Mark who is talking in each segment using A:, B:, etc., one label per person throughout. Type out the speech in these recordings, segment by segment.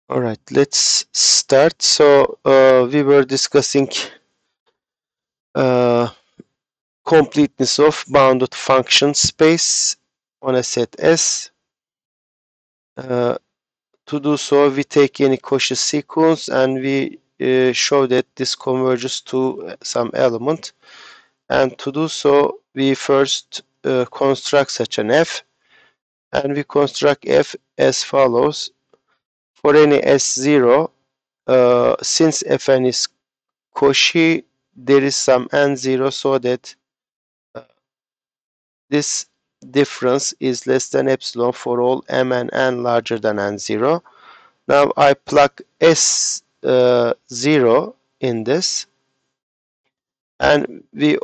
A: All right, let's start. So we were discussing uh, completeness of bounded function space on a set S. Uh, to do so, we take any Cauchy sequence and we show that this converges to some element. And to do so, we first construct such an F, and we construct F as follows. For any S0, since Fn is Cauchy, there is some n0 so that uh, this difference is less than epsilon for all m and n larger than n0. Now I plug S0 in this, and we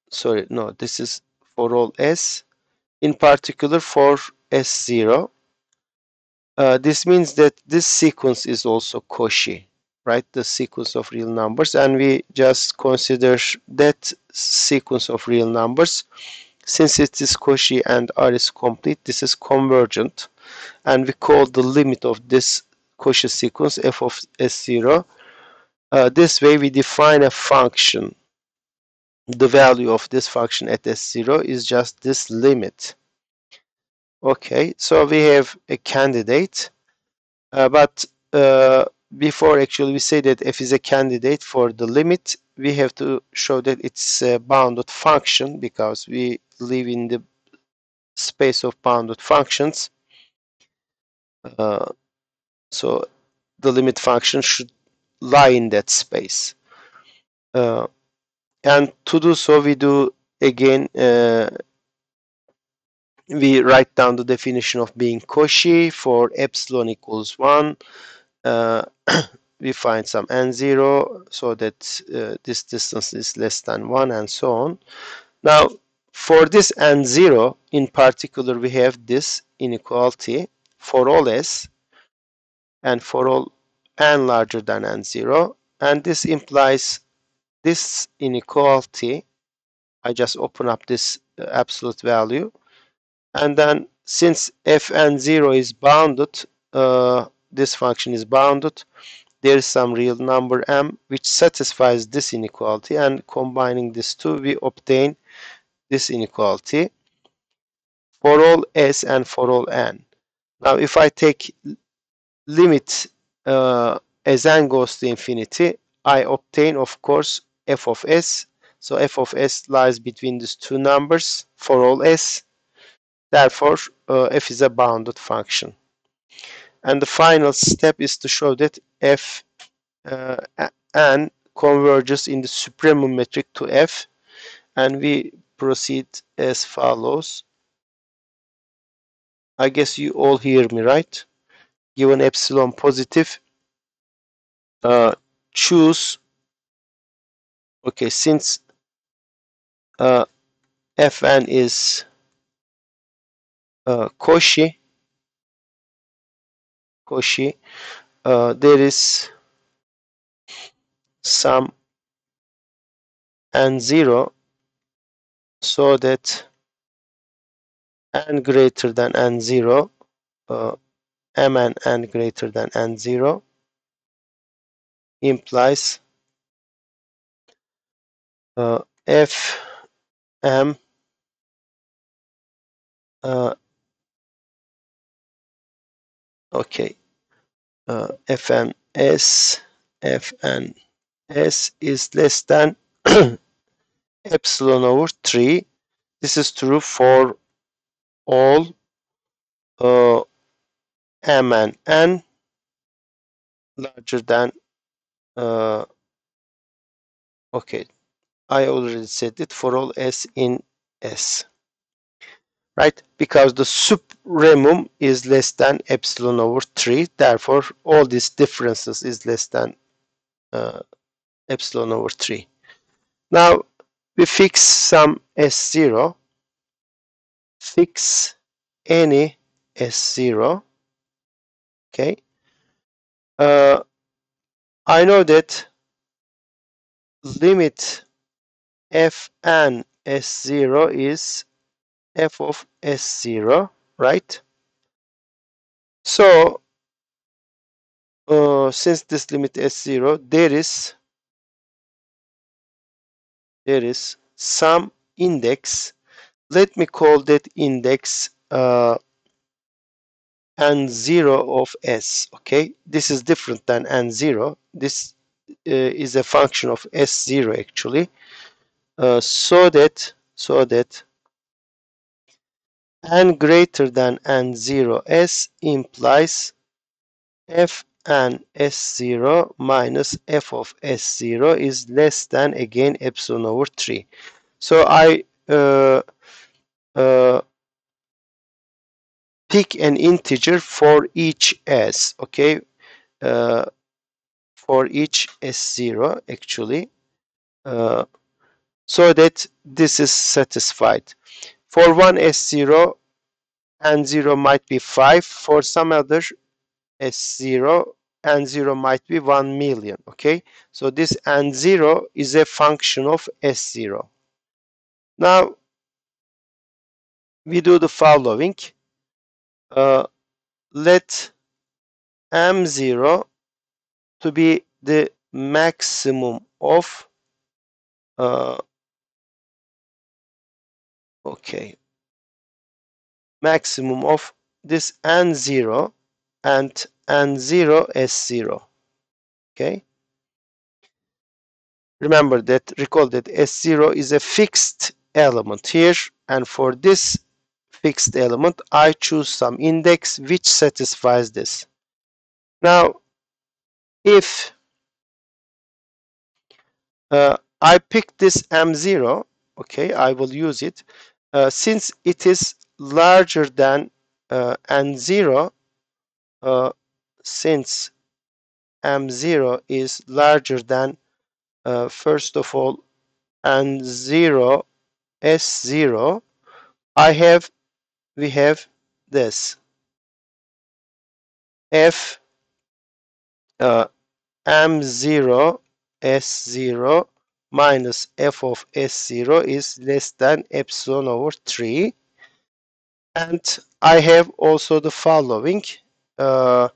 A: sorry, no, this is for all S, in particular for S0. This means that this sequence is also Cauchy, right? The sequence of real numbers, and we just consider that sequence of real numbers. Since it is Cauchy and R is complete, this is convergent, and we call the limit of this Cauchy sequence f of S0. This way we define a function. The value of this function at S0 is just this limit. Okay, so we have a candidate. But before actually we say that f is a candidate for the limit, we have to show that it's a bounded function because we live in the space of bounded functions. So the limit function should lie in that space. And to do so, we do again, we write down the definition of being Cauchy for epsilon equals 1. We find some n0 so that this distance is less than 1 and so on. Now, for this n0 in particular, we have this inequality for all s and for all n larger than n0, and this implies this inequality. I just open up this absolute value, and then since fn0 is bounded, this function is bounded, there is some real number m which satisfies this inequality, and combining these two we obtain this inequality for all s and for all n. Now if I take limit as n goes to infinity, I obtain of course f of s. So f of s lies between these two numbers for all s. Therefore f is a bounded function. And the final step is to show that f n converges in the supremum metric to f, and we proceed as follows. I guess you all hear me, right? Given epsilon positive, choose, okay, since fn is Cauchy, there is some n0 so that n greater than n0, m and n greater than n0 implies f m okay, fns is less than epsilon over 3. This is true for all m and n larger than okay, I already said it, for all s in S, right? Because the supremum is less than epsilon over 3, therefore all these differences is less than epsilon over 3. Now we fix some S0, fix any S0, okay? I know that limit fn S0 is f of S0, right? So since this limit S0, there is some index. Let me call that index n0 of s. Okay, this is different than n0. This is a function of s0 actually. So that n greater than n0 s implies f n s0 minus f of s0 is less than, again, epsilon over 3. So I uh, pick an integer for each s. Okay, uh, for each s0 actually, uh, so that this is satisfied. For one s0, n0 might be 5. For some other s0, n0 might be 1 million. Okay, so this n0 is a function of s0. Now we do the following. Let m0 to be the maximum of okay, maximum of this n0 and n0 s0. Okay, recall that s0 is a fixed element here, and for this fixed element I choose some index which satisfies this. Now if I pick this m0, okay, I will use it. Since it is larger than n0, since m0 is larger than, first of all, n0 s0, we have this f m0 s0 minus f of s0 is less than epsilon over 3, and I have also the following. uh,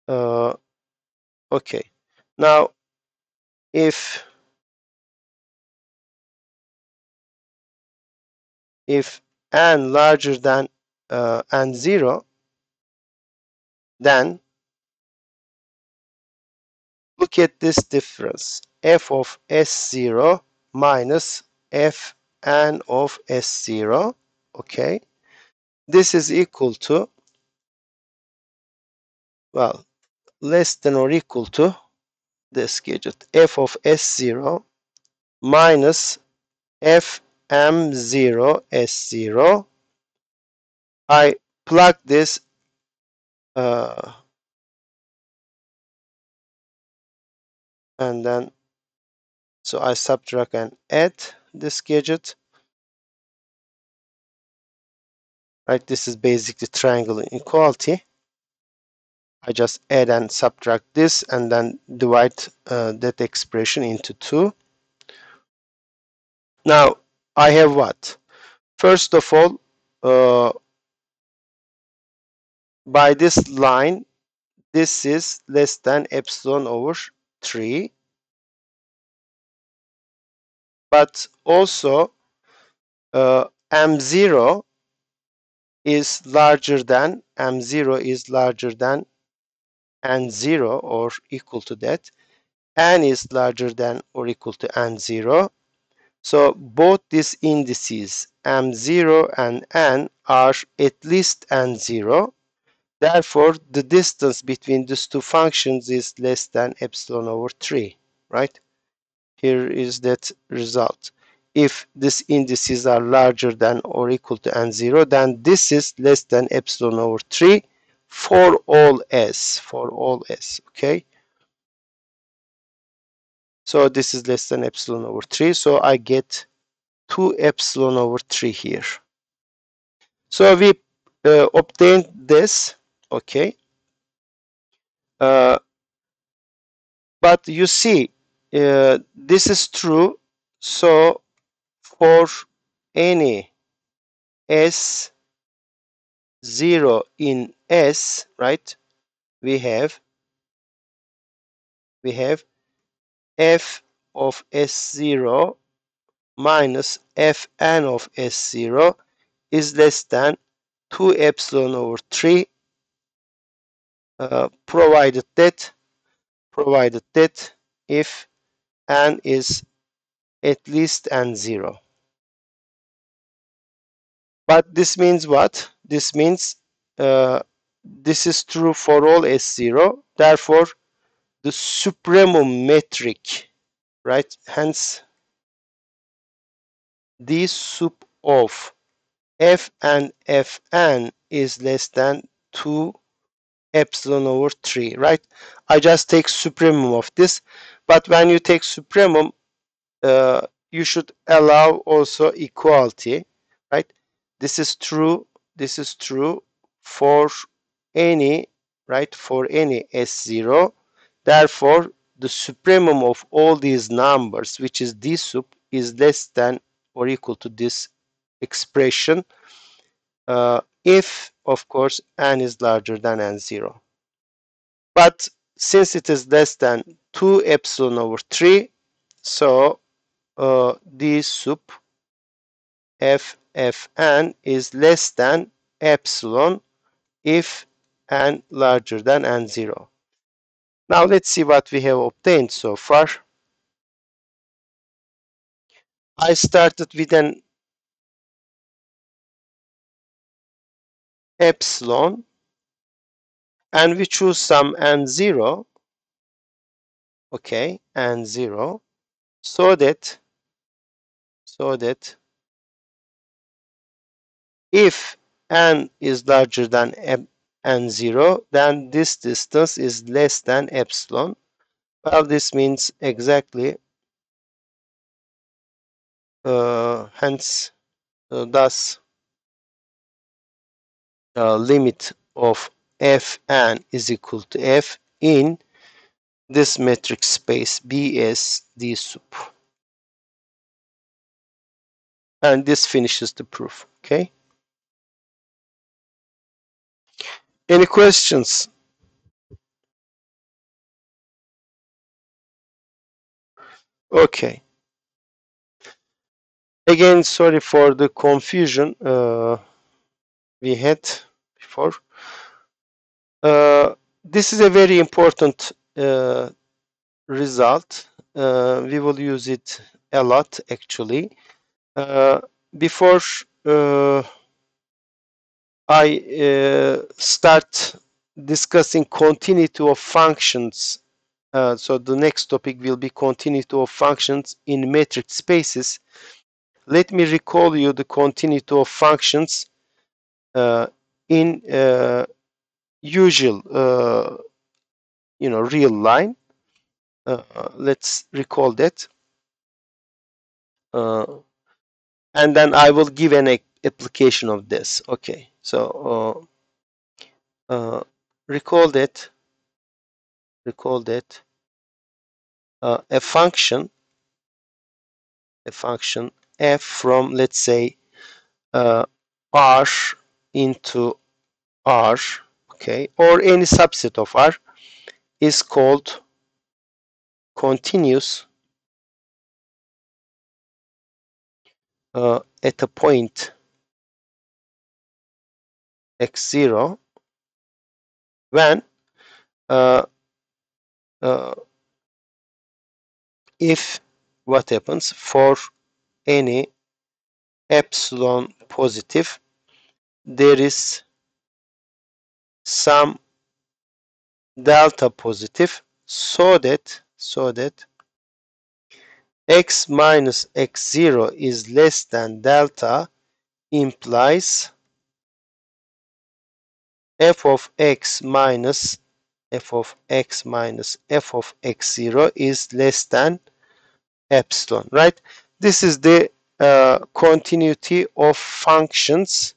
A: uh, okay, now if n larger than n0, then look at this difference, f of s0 minus fn of s0. Okay, this is equal to, well, less than or equal to this gadget, f of s0 minus fm0 s0. I plug this and then, so I subtract and add this gadget. Right, this is basically triangle inequality. I just add and subtract this and then divide that expression into 2. Now I have what? First of all, by this line, this is less than epsilon over 3, but also m0 is larger than n0 or equal to that. N is larger than or equal to n0. So both these indices m0 and n are at least n0. Therefore, the distance between these two functions is less than epsilon over 3, right? Here is that result. If these indices are larger than or equal to n0, then this is less than epsilon over 3 for all s, okay? So this is less than epsilon over 3, so I get 2 epsilon over 3 here. So we obtained this, okay? But you see, this is true. So for any s0 in S, right, we have we have f of s0 minus fn of s0 is less than 2 epsilon over 3, provided that if n is at least n0. But this means what? This means this is true for all S0. Therefore, the supremum metric, right? Hence, d sup of f and fn is less than 2 epsilon over 3, right? I just take supremum of this. But when you take supremum, you should allow also equality, right? This is true. This is true for any, right? For any S0. Therefore, the supremum of all these numbers, which is d sup, is less than or equal to this expression if, of course, n is larger than n0. But since it is less than 2 epsilon over 3, so d sup fn is less than epsilon if n larger than n0. Now let's see what we have obtained so far. I started with an epsilon and we choose some n0, okay, n0, so that if n is larger than n0, then this distance is less than epsilon. Well, this means exactly, hence, thus, limit of fn is equal to f in this metric space bs d sup. And this finishes the proof. Okay. Any questions? Okay. Again, sorry for the confusion we had before. This is a very important result. We will use it a lot actually. Before I start discussing continuity of functions, so the next topic will be continuity of functions in metric spaces. Let me recall you the continuity of functions in usual, real line. Let's recall that. And then I will give an application of this. Okay, so recall that a function f from, let's say, r into r, okay, or any subset of r is called continuous at a point x0 when uh, if what happens for any epsilon positive, there is some delta positive, so that x minus x0 is less than delta implies f of x minus f of x0 is less than epsilon, right? This is the continuity of functions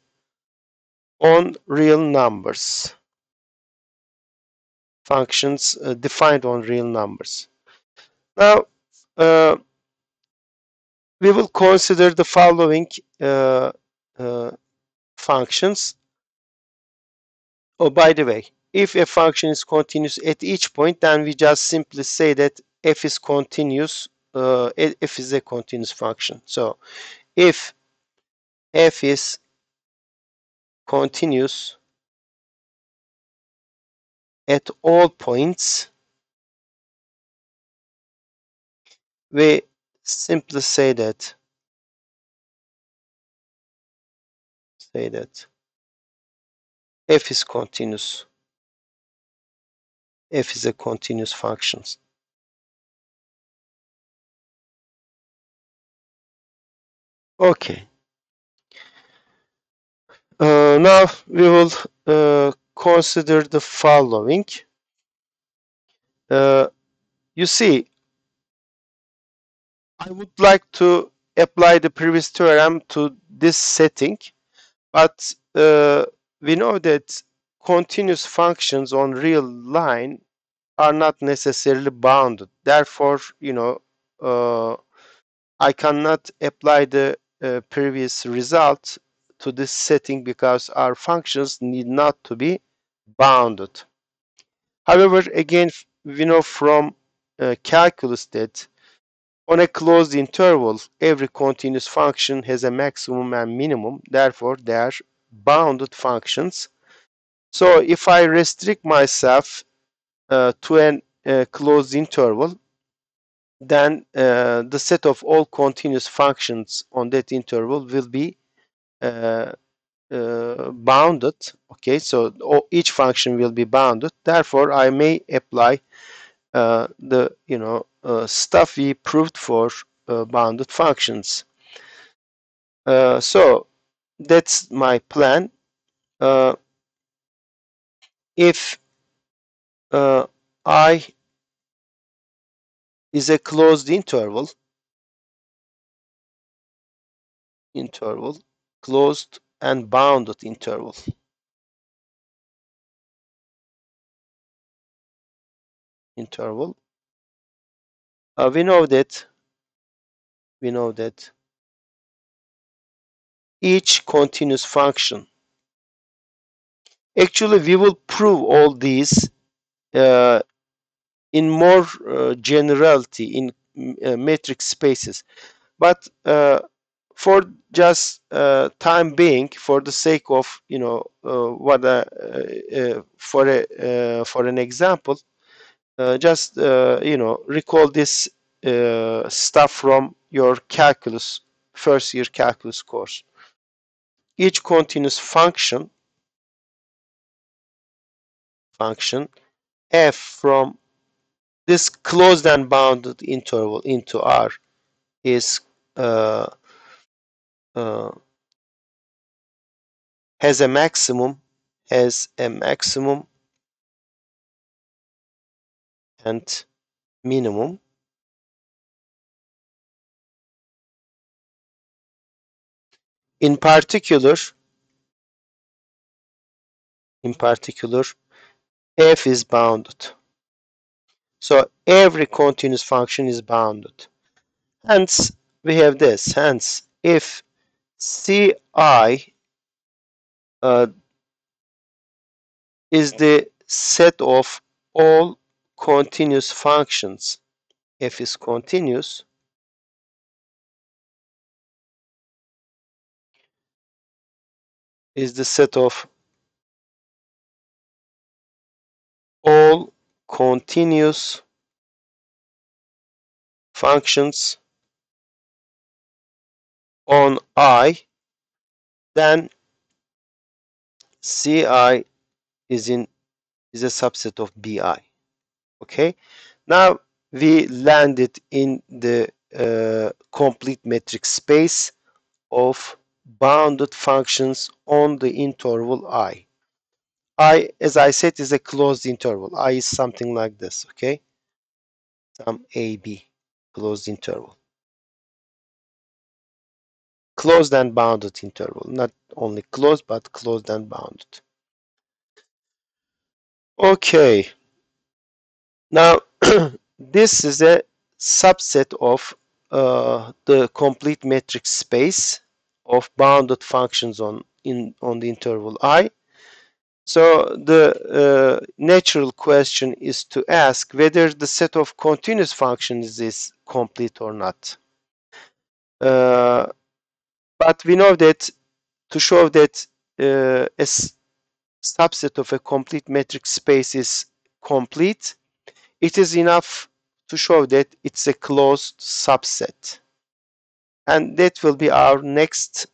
A: on real numbers. Functions defined on real numbers. Now, we will consider the following functions. Oh, by the way, if a function is continuous at each point, then we just simply say that f is continuous, f is a continuous function. So if f is continuous at all points, we simply say that f is continuous. F is a continuous function. Okay. Now we will consider the following. Uh, you see, I would like to apply the previous theorem to this setting, but we know that continuous functions on real line are not necessarily bounded. Therefore, I cannot apply the previous result to this setting because our functions need not to be bounded. However, again, we know from calculus that on a closed interval, every continuous function has a maximum and minimum. Therefore, they are bounded functions. So if I restrict myself to a closed interval, then the set of all continuous functions on that interval will be uh, bounded. Okay, so each function will be bounded. Therefore, I may apply the stuff we proved for bounded functions. So that's my plan. Uh, if I is a closed interval, closed and bounded interval, we know that each continuous function. Actually, we will prove all these uh, in more generality in metric spaces. But for just time being, for the sake of for an example, just recall this stuff from your calculus first year calculus course. Each continuous function f from this closed and bounded interval into R is uh, uh, has a maximum and minimum. In particular, f is bounded. So every continuous function is bounded. Hence, we have this. Hence, if Ci uh, is the set of all continuous functions, f is continuous, is the set of all continuous functions on I, then Ci is a subset of Bi. Okay. Now we landed in the complete metric space of bounded functions on the interval I. I, as I said, is a closed interval. I is something like this. Okay. Some AB, closed interval. Closed and bounded interval. Not only closed, but closed and bounded. Okay. Now, this is a subset of the complete metric space of bounded functions on the interval I. So the natural question is to ask whether the set of continuous functions is complete or not. But we know that to show that a subset of a complete metric space is complete, it is enough to show that it's a closed subset. And that will be our next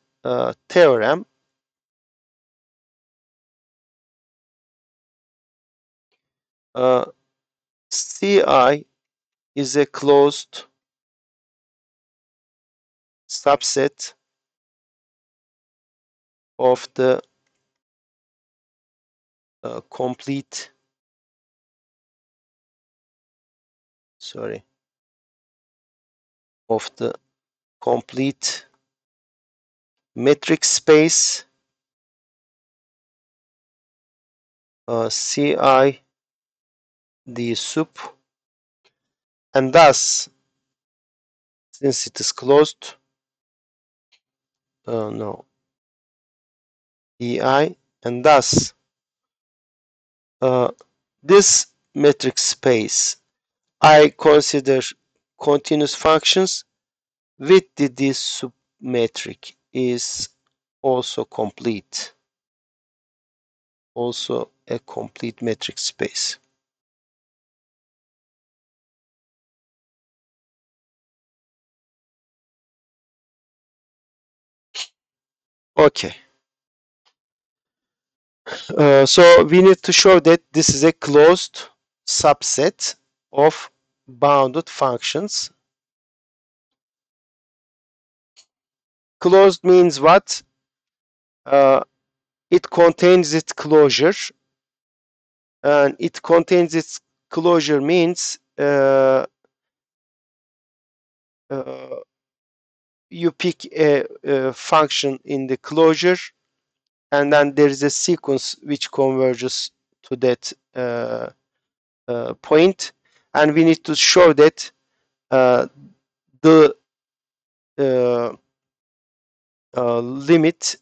A: theorem. Ci is a closed subset of the complete, sorry, of the complete metric space Ci d sub, and thus, since it is closed, no, di, and thus this metric space I consider continuous functions with the d sub metric is also complete, also a complete metric space. Okay. So we need to show that this is a closed subset of bounded functions. Closed means what? It contains its closure, and it contains its closure means you pick a function in the closure, and then there is a sequence which converges to that point, and we need to show that the limit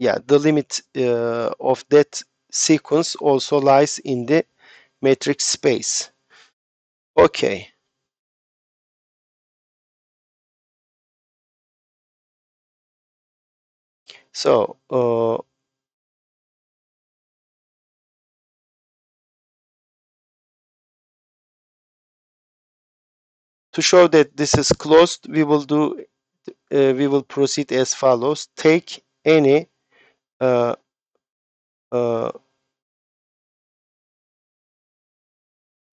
A: yeah, the limit of that sequence also lies in the metric space. Okay. So to show that this is closed, we will proceed as follows. Take any uh, uh,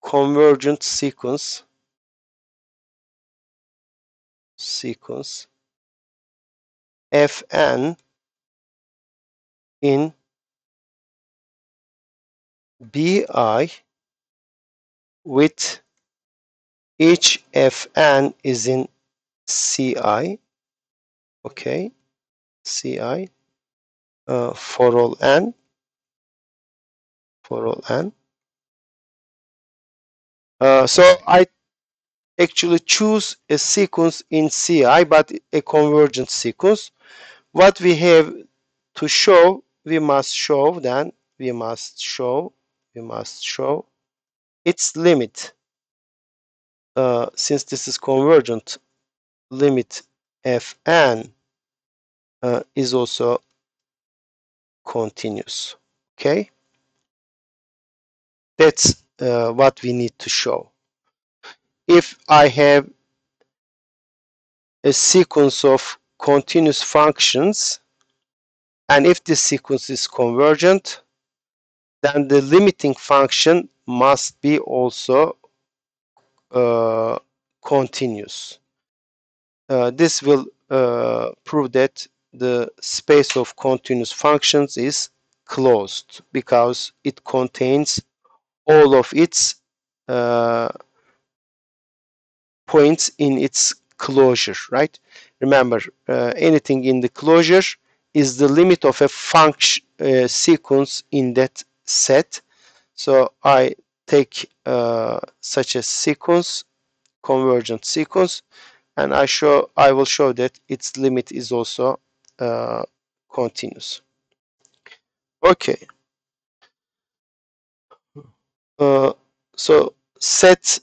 A: convergent sequence Fn in Bi with each Fn is in Ci, okay, Ci for all n, so I actually choose a sequence in Ci, but a convergent sequence. What we have to show, we must show its limit. Since this is convergent, limit Fn is also continuous. Okay, that's what we need to show. If I have a sequence of continuous functions, and if this sequence is convergent, then the limiting function must be also continuous. This will prove that the space of continuous functions is closed because it contains all of its points in its closure, right? Remember, anything in the closure is the limit of a function sequence in that set. So I take such a sequence, convergent sequence, and I will show that its limit is also continuous. Okay. Uh, so set,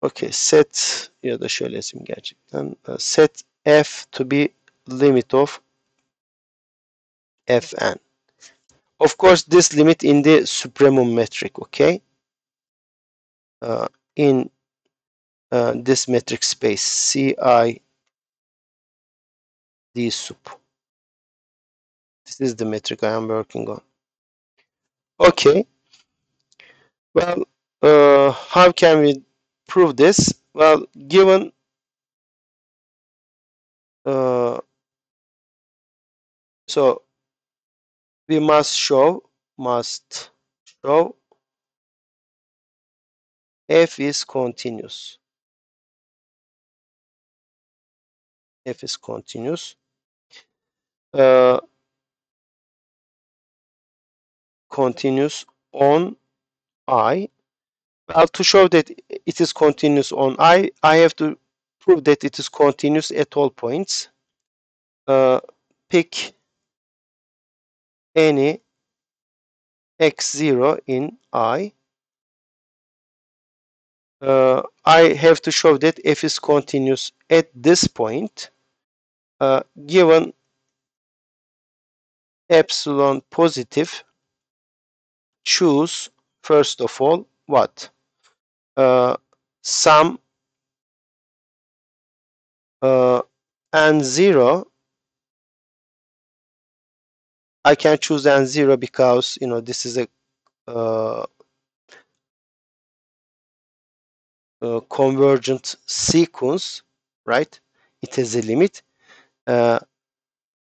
A: okay, set ya da şöyle yazayım gerçekten. Set f to be limit of fn. Of course, this limit in the supremum metric, okay? In this metric space, CI D sup. This is the metric I am working on. Okay. Well, how can we prove this? Well, given so we must show f is continuous. F is continuous. Continuous on I. Well, to show that it is continuous on I have to prove that it is continuous at all points. Pick any x0 in I. I have to show that f is continuous at this point, given epsilon positive. Choose first of all what? Some n0. I can choose n0 because this is a convergent sequence, right? It has a limit.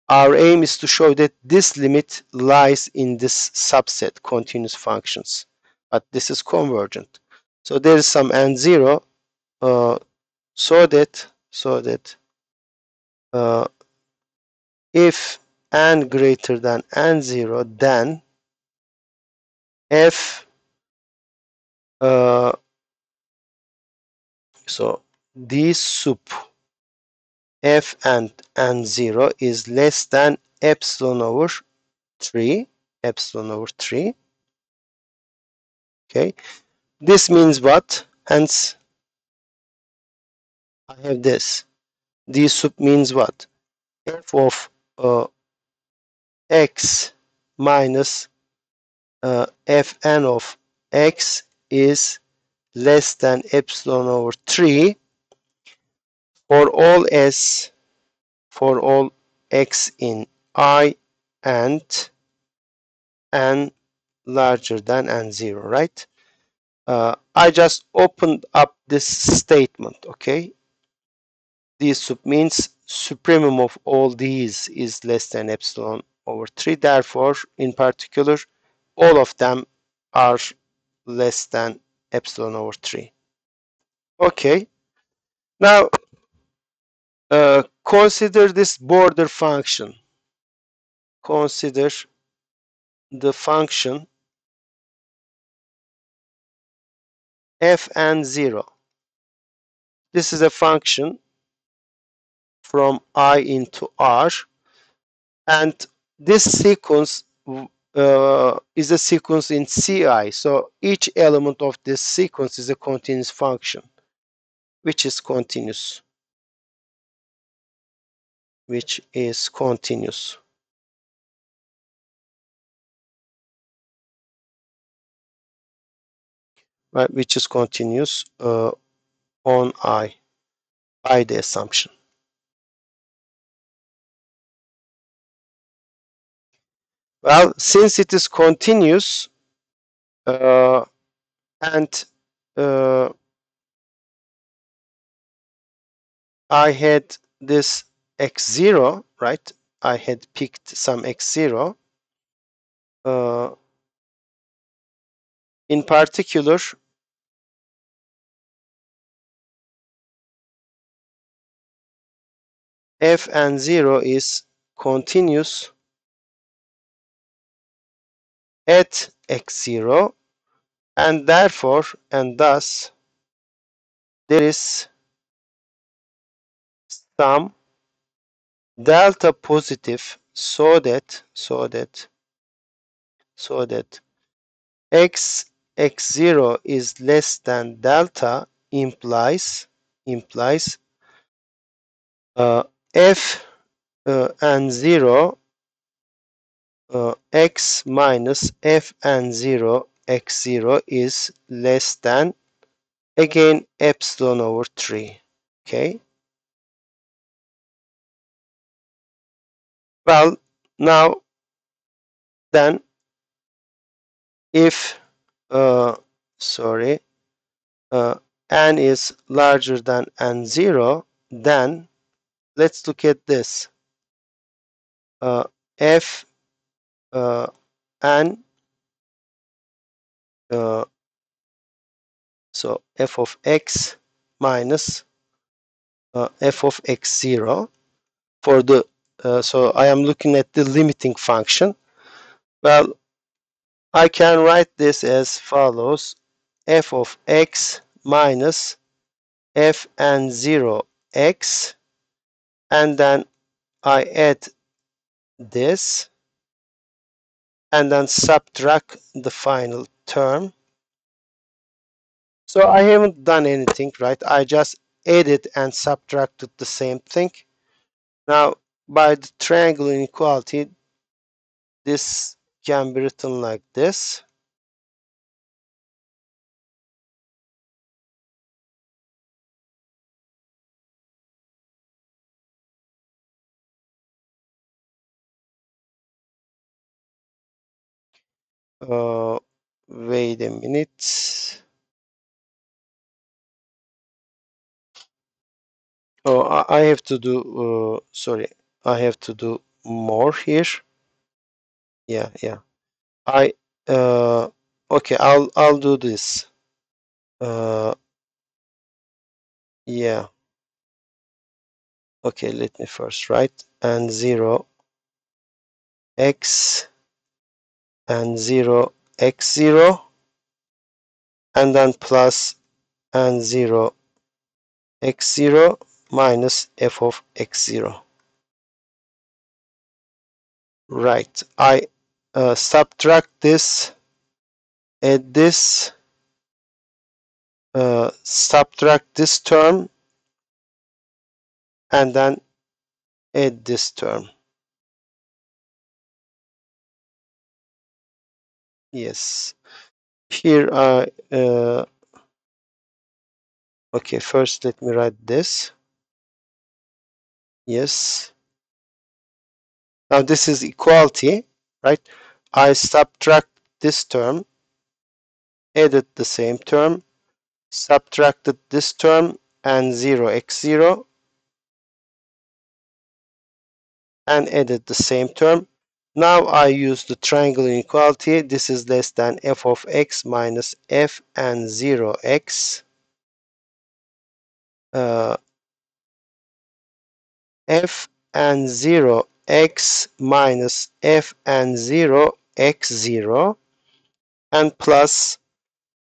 A: Our aim is to show that this limit lies in this subset, continuous functions, but this is convergent. So there is some n0, so that if n greater than n0, then f so d sup f and n0 is less than epsilon over 3. Epsilon over 3. Okay. This means what? Hence, I have this. D sup means what? F of x minus fn of x is less than epsilon over 3 for all s, for all x in I and n larger than n0, right? I just opened up this statement, okay? D sup means supremum of all these is less than epsilon over 3. Therefore, in particular, all of them are less than epsilon over 3. Okay. Now, consider this border function. Consider the function fn0. This is a function from I into R, and this sequence is a sequence in Ci. So each element of this sequence is a continuous function, which is continuous. Which is continuous. Right, which is continuous on I by the assumption. Well, since it is continuous and I had this x0, right? I had picked some x0. In particular, fn0 is continuous at x0, and therefore, and thus, there is some delta positive so that x x0 is less than delta implies f and 0 x minus f and 0 x0 is less than again epsilon over 3. Okay, well, now then if uh, sorry n is larger than n0, then let's look at this. F n uh, so f of x minus f of x0 for the so I am looking at the limiting function. Well, I can write this as follows: f of x minus f n 0 x, and then I add this and then subtract the final term. So I haven't done anything, right? I just added and subtracted the same thing. Now, by the triangle inequality, this can be written like this. Uh, Wait a minute. Oh, I have to do, sorry, I have to do more here. Yeah. I, okay, I'll do this. Uh, yeah. Okay, let me first write and 0 x and 0 x0, and then plus and 0 x0 minus f of x0. Right. I subtract this, add this, subtract this term, and then add this term. Yes. Here I okay, first let me write this. Yes. Now this is equality, right? I subtract this term, added the same term, subtracted this term and 0 x0, and added the same term. Now I use the triangle inequality. This is less than f of x minus f and 0 x. F and 0 x minus f and 0 x0, and plus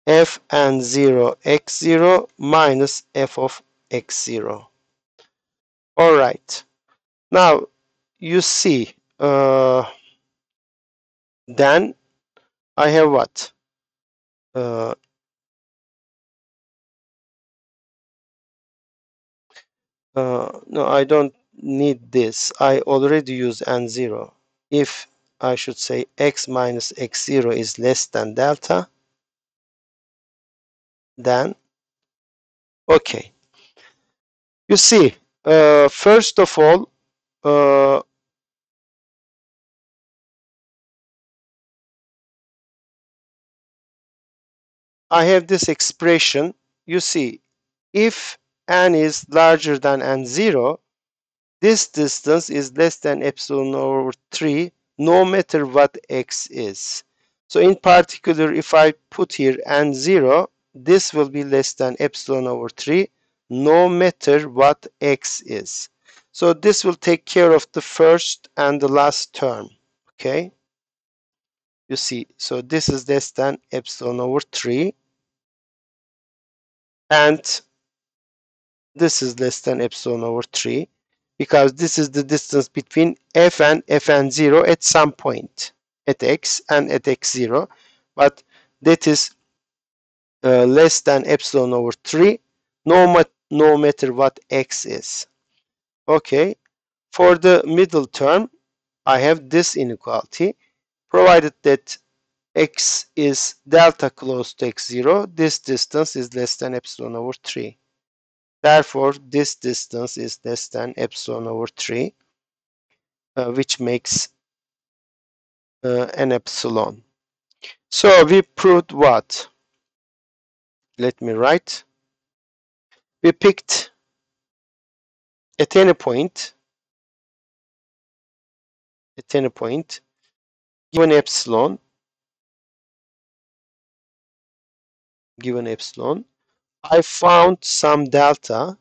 A: f and 0 x0 minus f of x0. All right. Now you see, then I have what? Uh, no, I don't need this. I already use n0. If I should say x minus x0 is less than delta, then okay. You see, first of all, uh, I have this expression. You see, if n is larger than n0, this distance is less than epsilon over 3, no matter what x is. So in particular, if I put here n0, this will be less than epsilon over 3, no matter what x is. So this will take care of the first and the last term. Okay. You see, so this is less than epsilon over 3, and this is less than epsilon over 3. because this is the distance between f and fn0 at some point at x and at x0, but that is less than epsilon over 3 no matter what x is. Okay, for the middle term I have this inequality. Provided that x is delta close to x0, this distance is less than epsilon over 3. Therefore, this distance is less than epsilon over 3, which makes an epsilon. So we proved what? Let me write. We picked at any point, given epsilon, I found some delta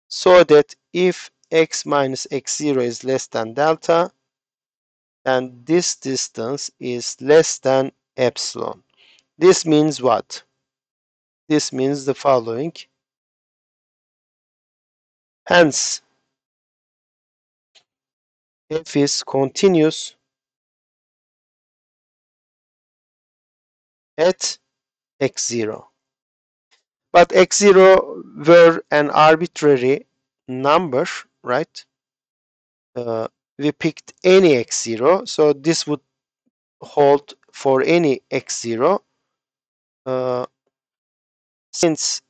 A: so that if x minus x0 is less than delta, then this distance is less than epsilon. This means what? This means the following. Hence, f is continuous at x0. But x0 were an arbitrary number, right? We picked any x0, so this would hold for any x0. Since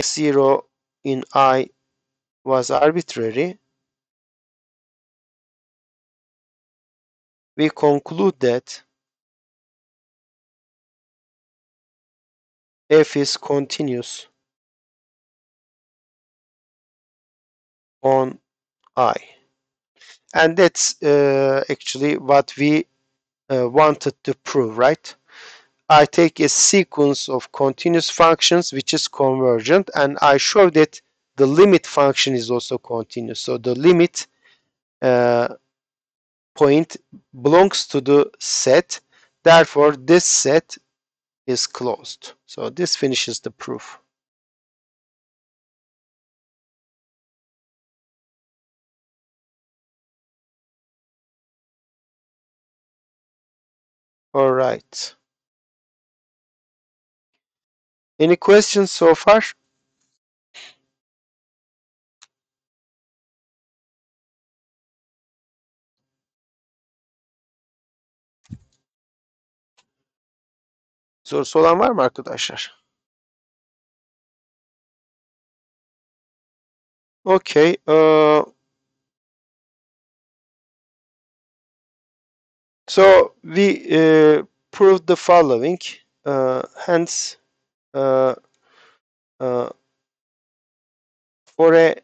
A: x0 in I was arbitrary, we conclude that f is continuous on I. And that's actually what we wanted to prove, right? I take a sequence of continuous functions which is convergent, and I show that the limit function is also continuous. So the limit point belongs to the set. Therefore, this set is closed. So this finishes the proof. All right. Any questions so far? Sorusu olan var mı arkadaşlar? Okay. So we proved the following. Hence, for a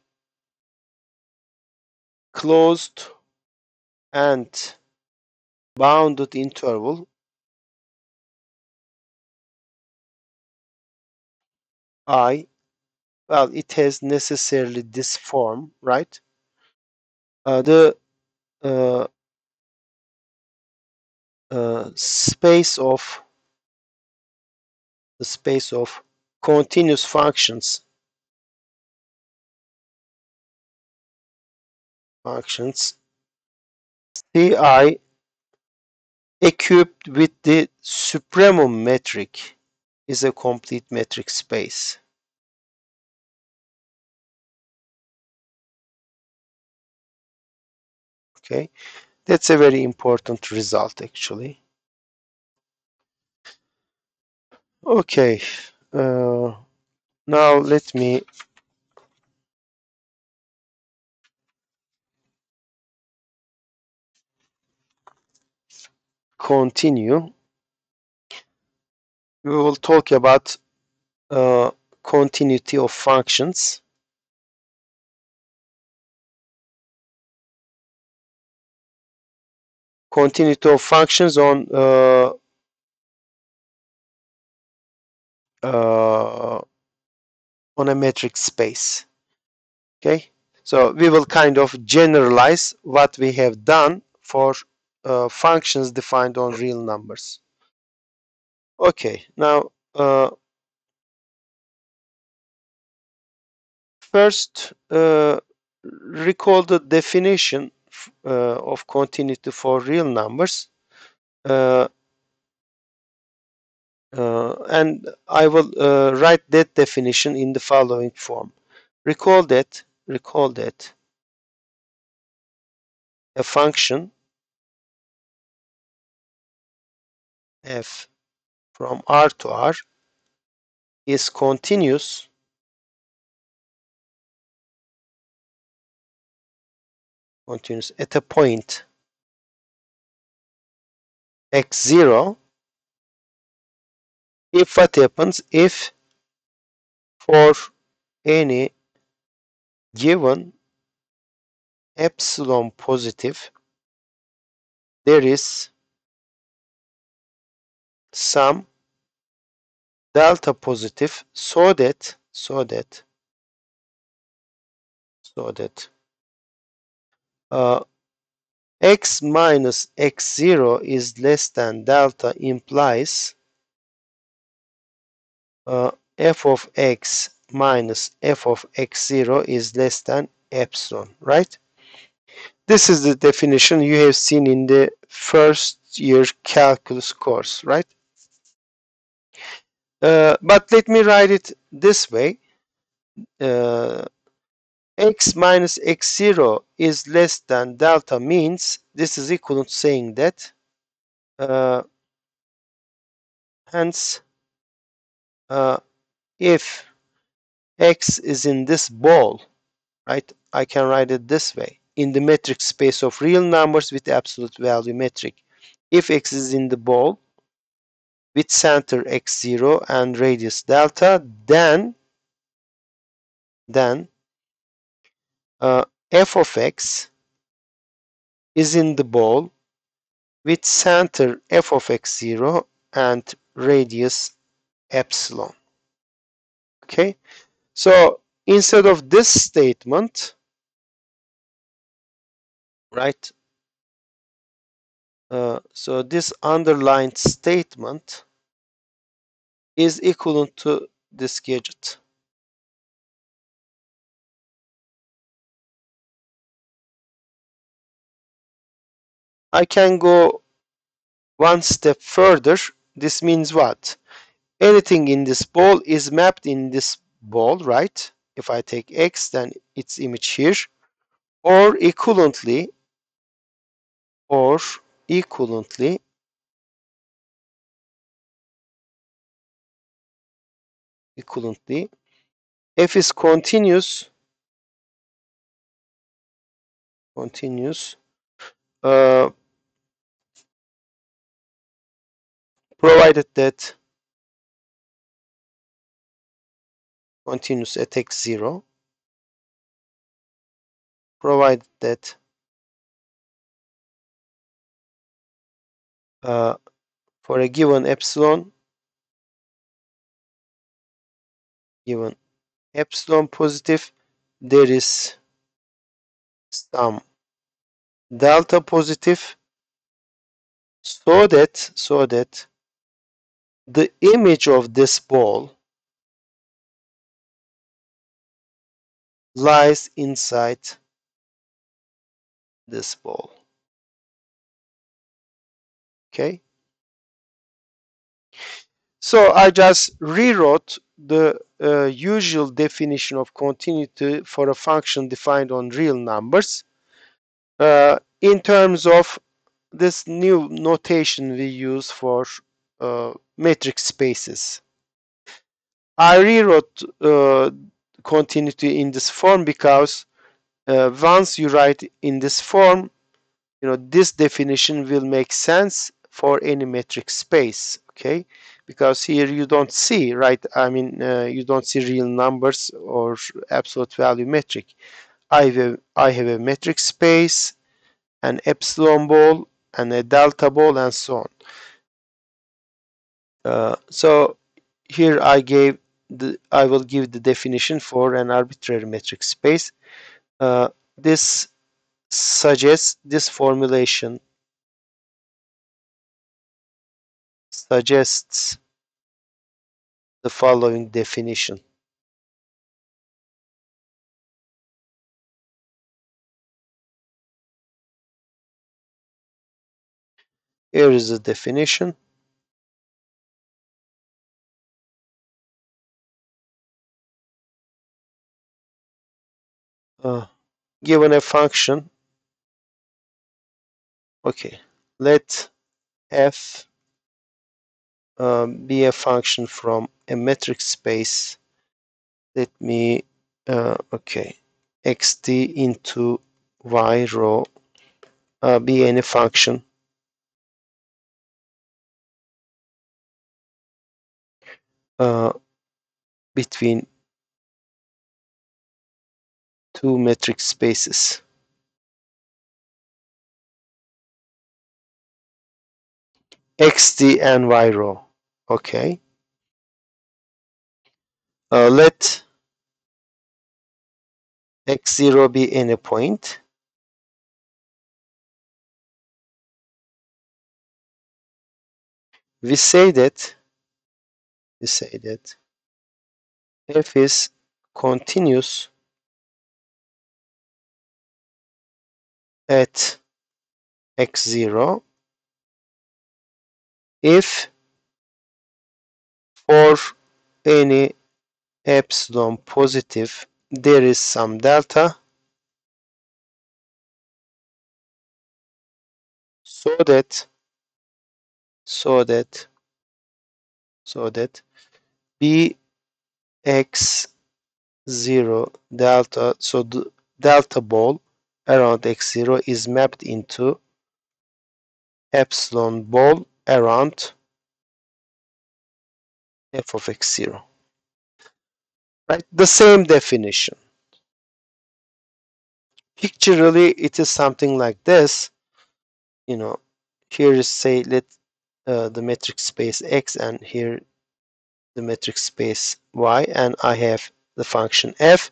A: closed and bounded interval, I, well, it has necessarily this form, right? The uh, space of continuous functions Ci equipped with the supremum metric is a complete metric space. Okay, that's a very important result actually. Okay, now let me continue. We will talk about continuity of functions. Continuity of functions on a metric space. Okay, so we will kind of generalize what we have done for functions defined on real numbers. Okay, now first recall the definition of continuity for real numbers. Uh, and I will write that definition in the following form. Recall that a function f from R to R is continuous at a point x0 if what happens if for any given epsilon positive there is some delta positive so that uh, x minus x0 is less than delta implies f of x minus f of x0 is less than epsilon, right? This is the definition you have seen in the first year calculus course, right? But let me write it this way. Uh, x minus x0 is less than delta means this is equivalent to saying that hence if x is in this ball, right, I can write it this way in the metric space of real numbers with absolute value metric. If x is in the ball with center x0 and radius delta, then f of x is in the ball with center f of x0 and radius epsilon. Okay, so instead of this statement, right, so this underlined statement is equivalent to this gadget. I can go one step further. This means what? Anything in this ball is mapped in this ball, right? If I take x, then its image here, or or equivalently, f is continuous, uh, provided that continuous at x0, provided that for a given epsilon positive, there is some delta positive, so that the image of this ball lies inside this ball. Okay, so I just rewrote the usual definition of continuity for a function defined on real numbers in terms of this new notation we use for metric spaces. I rewrote continuity in this form because once you write in this form, this definition will make sense for any metric space. Okay, because here you don't see, right, I mean you don't see real numbers or absolute value metric. I have a metric space, an epsilon ball, and a delta ball, and so on. So here I will give the definition for an arbitrary metric space. This suggests this formulation suggests the following definition. Here is the definition. Given a function, okay, let f be a function from a metric space. Let me, okay, xt into y row be any function uh, between two metric spaces. Xt and y row. Okay. Let x0 be any point. We say that f is continuous at x0 if for any epsilon positive there is some delta so that so that so that bx0 delta, so the delta ball around x0 is mapped into epsilon ball around f of x0. Right, the same definition. Pictorially it is something like this. You know, here is, say, let the metric space x, and here the metric space y, and I have the function f.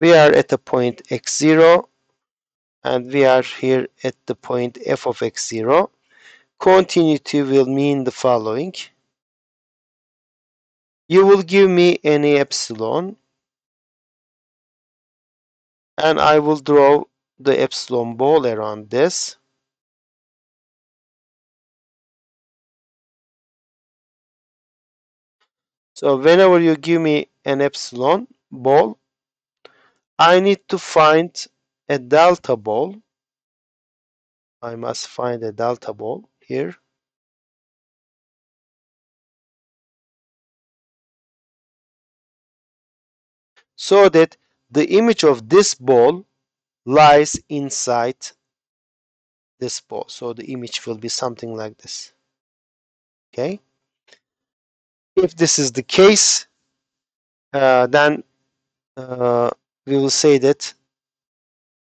A: We are at the point x0 and we are here at the point f of x0. Continuity will mean the following. You will give me any epsilon and I will draw the epsilon ball around this. So whenever you give me an epsilon ball, I need to find a delta ball. I must find a delta ball here. So that the image of this ball lies inside this ball. So the image will be something like this. Okay. If this is the case, then we will say that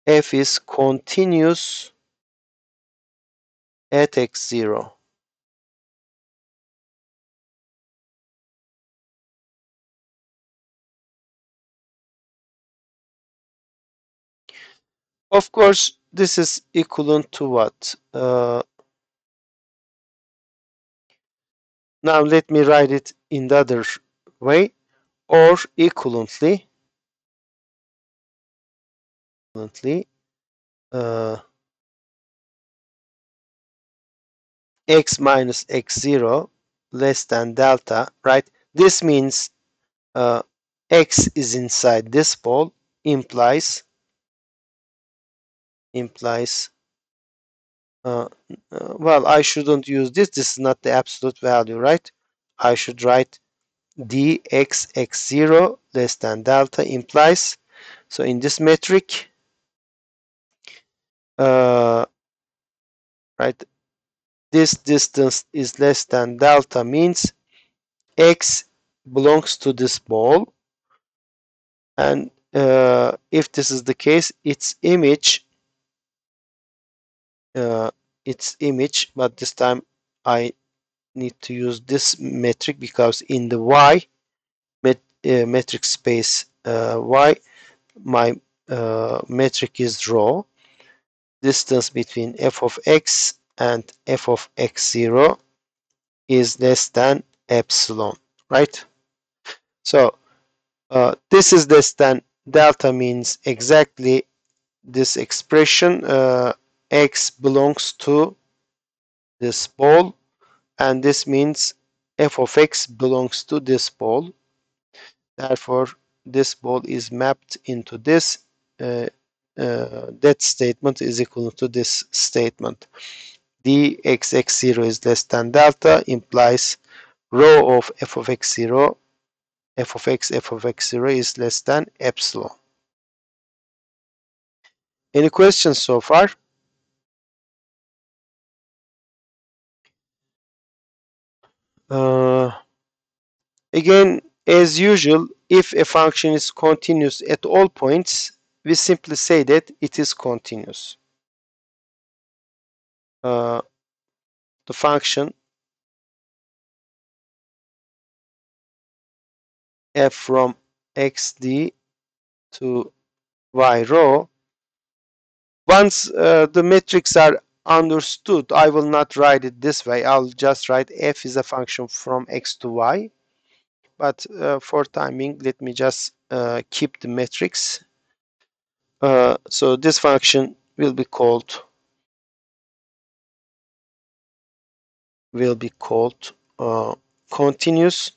A: f is continuous at x0. Of course, this is equivalent to what? Now let me write it in the other way, or equivalently, uh, x minus x0 less than delta, right? This means x is inside this ball, implies uh, well, I shouldn't use this. This is not the absolute value, right? I should write dx x0 less than delta implies. So in this metric, right, this distance is less than delta means x belongs to this ball, and if this is the case, uh, its image, but this time I need to use this metric because in the y metric space y, my metric is rho. Distance between f of x and f of x0 is less than epsilon, right? So this is less than delta means exactly this expression, x belongs to this ball, and this means f of x belongs to this ball. Therefore, this ball is mapped into this. That statement is equal to this statement. Dxx0 is less than delta implies rho of f of x0, f of x0 is less than epsilon. Any questions so far? Uh, Again, as usual, if a function is continuous at all points, we simply say that it is continuous. The function f from xd to y rho, once the metrics are understood, I will not write it this way. I'll just write f is a function from x to y. But for timing, let me just keep the metrics. So this function will be called continuous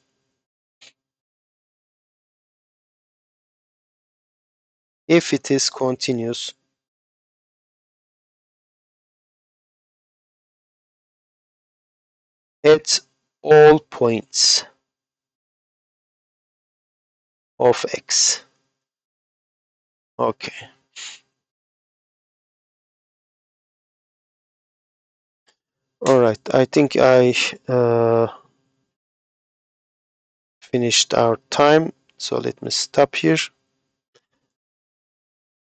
A: if it is continuous at all points of x. Okay. All right. I think I finished our time. So let me stop here.